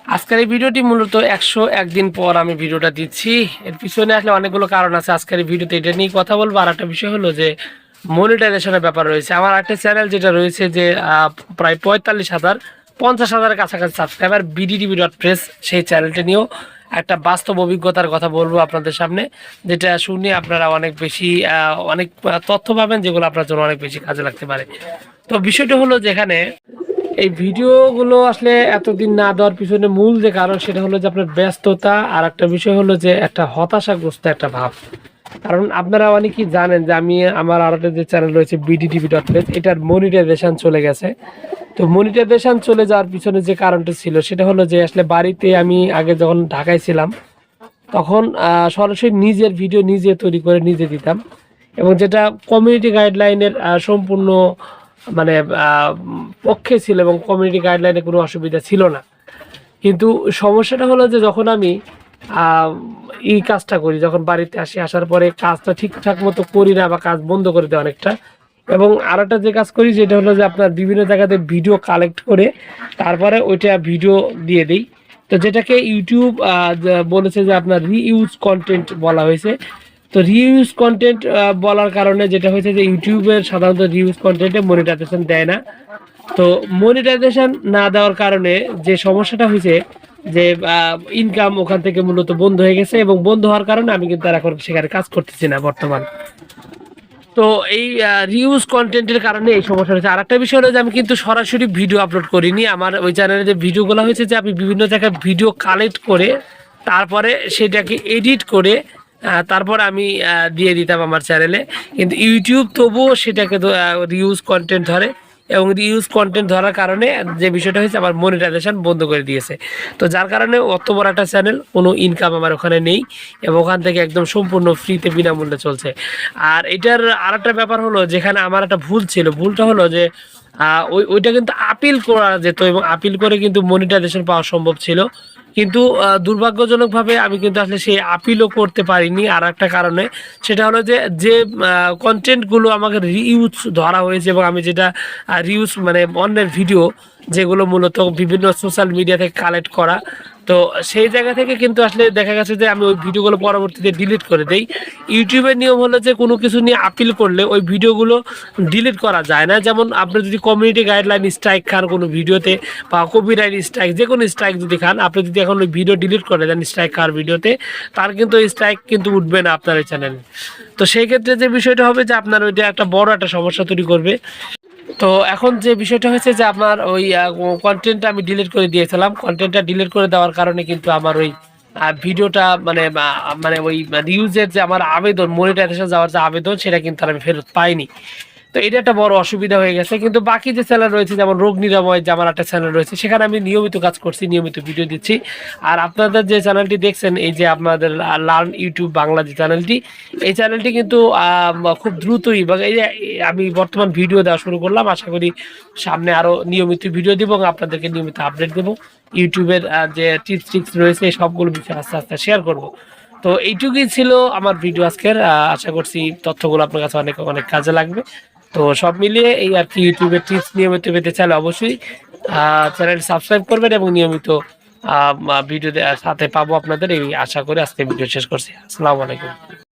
আজকের এই ভিডিওটি মূলত 101 দিন পর আমি ভিডিওটা দিচ্ছি। এর পিছনে আসলে অনেকগুলো কারণ আছে। আজকের এই ভিডিওতে এটা নিয়ে কথা বলবো। আর একটা বিষয় হলো যে মনিটাইজেশনের ব্যাপার রয়েছে। আমার একটা চ্যানেল যেটা রয়েছে যে প্রায় 45,000 50,000-এর কাছাকাছি সাবস্ক্রাইবার, bdtv.press, সেই চ্যানেলটা নিয়েও একটা বাস্তব অভিজ্ঞতার কথা বলবো আপনাদের সামনে, যেটা শুনে আপনারা অনেক বেশি অনেক তথ্য পাবেন, যেগুলো আপনার জন্য অনেক বেশি কাজে লাগতে পারে। তো বিষয়টা হলো যেখানে এই ভিডিওগুলো আসলে এতদিন না দেওয়ার পিছনে মূল যে কারণ, সেটা হলো যে আপনার ব্যস্ততা, আর একটা বিষয় হলো যে একটা হতাশাগ্রস্ত একটা ভাব। কারণ আপনারা অনেকেই জানেন যে আমি আমার আর একটা যে চ্যানেল রয়েছে bdtv.press, এটার মনিটাইজেশন চলে গেছে। তো মনিটাইজেশন চলে যাওয়ার পিছনে যে কারণটা ছিল সেটা হলো যে আসলে বাড়িতে আমি আগে যখন ঢাকায় ছিলাম তখন সরাসরি নিজের ভিডিও নিজে তৈরি করে নিজে দিতাম, এবং যেটা কমিউনিটি গাইডলাইনের সম্পূর্ণ মানে পক্ষে ছিল, এবং কমিউনিটি গাইডলাইনে কোনো অসুবিধা ছিল না। কিন্তু সমস্যাটা হলো যে যখন আমি এই কাজটা করি, যখন বাড়িতে আসি, আসার পরে কাজটা ঠিকঠাক মতো করি না, বা কাজ বন্ধ করে দেয় অনেকটা। এবং আর একটা যে কাজ করি যেটা হলো যে আপনার বিভিন্ন জায়গাতে ভিডিও কালেক্ট করে তারপরে ওইটা ভিডিও দিয়ে দিই। তো যেটাকে ইউটিউব বলেছে যে আপনার রিইউজ কন্টেন্ট বলা হয়েছে। তো রিইউজ কন্টেন্ট বলার কারণে যেটা হয়েছে যে ইউটিউবের সাধারণত রিইউজ কন্টেন্টে মনিটাইজেশন দেয় না। তো মনিটাইজেশন না দেওয়ার কারণে যে সমস্যাটা হয়েছে যে ইনকাম ওখান থেকে মূলত বন্ধ হয়ে গেছে, এবং বন্ধ হওয়ার কারণে আমি কিন্তু আর এখন সেখানে কাজ করতেছি না বর্তমান। তো এই রিউজ কন্টেন্টের কারণে এই সমস্যা হয়েছে। আর একটা বিষয় হলো যে আমি কিন্তু সরাসরি ভিডিও আপলোড করিনি। আমার ওই চ্যানেলে যে ভিডিওগুলো হয়েছে যে আমি বিভিন্ন জায়গায় ভিডিও কালেক্ট করে তারপরে সেটাকে এডিট করে তারপর আমি দিয়ে দিতাম আমার চ্যানেলে। কিন্তু ইউটিউব তবুও সেটাকে রিউজ কন্টেন্ট ধরে, এবং রিউজ কন্টেন্ট ধরার কারণে যে বিষয়টা হয়েছে আমার মনিটাইজেশন বন্ধ করে দিয়েছে। তো যার কারণে অত বড় একটা চ্যানেল, কোনো ইনকাম আমার ওখানে নেই, এবং ওখান থেকে একদম সম্পূর্ণ ফ্রিতে বিনামূল্যে চলছে। আর এটার আর একটা ব্যাপার হলো যেখানে আমার একটা ভুল ছিল, ভুলটা হলো যে ওইটা কিন্তু আপিল করা যেত, এবং আপিল করে কিন্তু মনিটাইজেশন পাওয়া সম্ভব ছিল। কিন্তু দুর্ভাগ্যজনকভাবে আমি কিন্তু আসলে সেই আপিলও করতে পারিনি। আর একটা কারণে সেটা হলো যে যে কন্টেন্টগুলো আমাকে রিউজ ধরা হয়েছে, এবং আমি যেটা রিউজ মানে অন্যের ভিডিও যেগুলো মূলত বিভিন্ন সোশ্যাল মিডিয়া থেকে কালেক্ট করা, তো সেই জায়গা থেকে কিন্তু আসলে দেখা গেছে যে আমি ওই ভিডিওগুলো পরবর্তীতে ডিলিট করে দেই। ইউটিউবের নিয়ম হলো যে কোনো কিছু নিয়ে আপিল করলে ওই ভিডিওগুলো ডিলিট করা যায় না। যেমন আপনি যদি কমিউনিটি গাইডলাইন স্ট্রাইক খান কোনো ভিডিওতে, বা কপিরাইট স্ট্রাইক, যে কোনো স্ট্রাইক যদি খান, আপনি যদি এখন ওই ভিডিও ডিলিট করে দেন স্ট্রাইক খাওয়ার ভিডিওতে, তার কিন্তু ওই স্ট্রাইক কিন্তু উঠবে না আপনার এই চ্যানেলে। তো সেই ক্ষেত্রে যে বিষয়টা হবে যে আপনার ওইটা একটা বড় একটা সমস্যা তৈরি করবে। তো এখন যে বিষয়টা হয়েছে যে আপনার ওই কন্টেন্টটা আমি ডিলিট করে দিয়েছিলাম। কন্টেন্টটা ডিলিট করে দেওয়ার কারণে কিন্তু আমার ওই ভিডিওটা মানে মানে ওই রিউজের যে আমার আবেদন, মনিটাইজেশন যাওয়ার যে আবেদন, সেটা কিন্তু আর আমি ফেরত পাইনি। তো এটা একটা বড় অসুবিধা হয়ে গেছে। কিন্তু বাকি যে চ্যানেল রয়েছে, যেমন রোগ নিরাময় যে আমার একটা চ্যানেল রয়েছে, সেখানে আমি নিয়মিত কাজ করছি, নিয়মিত ভিডিও দিচ্ছি। আর আপনাদের যে চ্যানেলটি দেখছেন, এই যে আপনাদের লার্ন ইউটিউব বাংলা যে চ্যানেলটি, এই চ্যানেলটি কিন্তু খুব দ্রুতই, বা এই যে আমি বর্তমান ভিডিও দেওয়া শুরু করলাম, আশা করি সামনে আরও নিয়মিত ভিডিও দেবো, এবং আপনাদেরকে নিয়মিত আপডেট দেবো। ইউটিউবের যে টিপস ট্রিক্স রয়েছে সবগুলো বিষয় আস্তে আস্তে শেয়ার করব। তো এইটুকুই ছিল আমার ভিডিও আজকের। আশা করছি তথ্যগুলো আপনার কাছে অনেক অনেক কাজে লাগবে। তো সব মিলিয়ে এই আর কি, ইউটিউবের টিপস নিয়মিত পেতে চাইলে অবশ্যই চ্যানেল সাবস্ক্রাইব করবেন, এবং নিয়মিত ভিডিও সাথে পাবো আপনাদের, এই আশা করে আজকে ভিডিও শেষ করছি। আসসালামু আলাইকুম।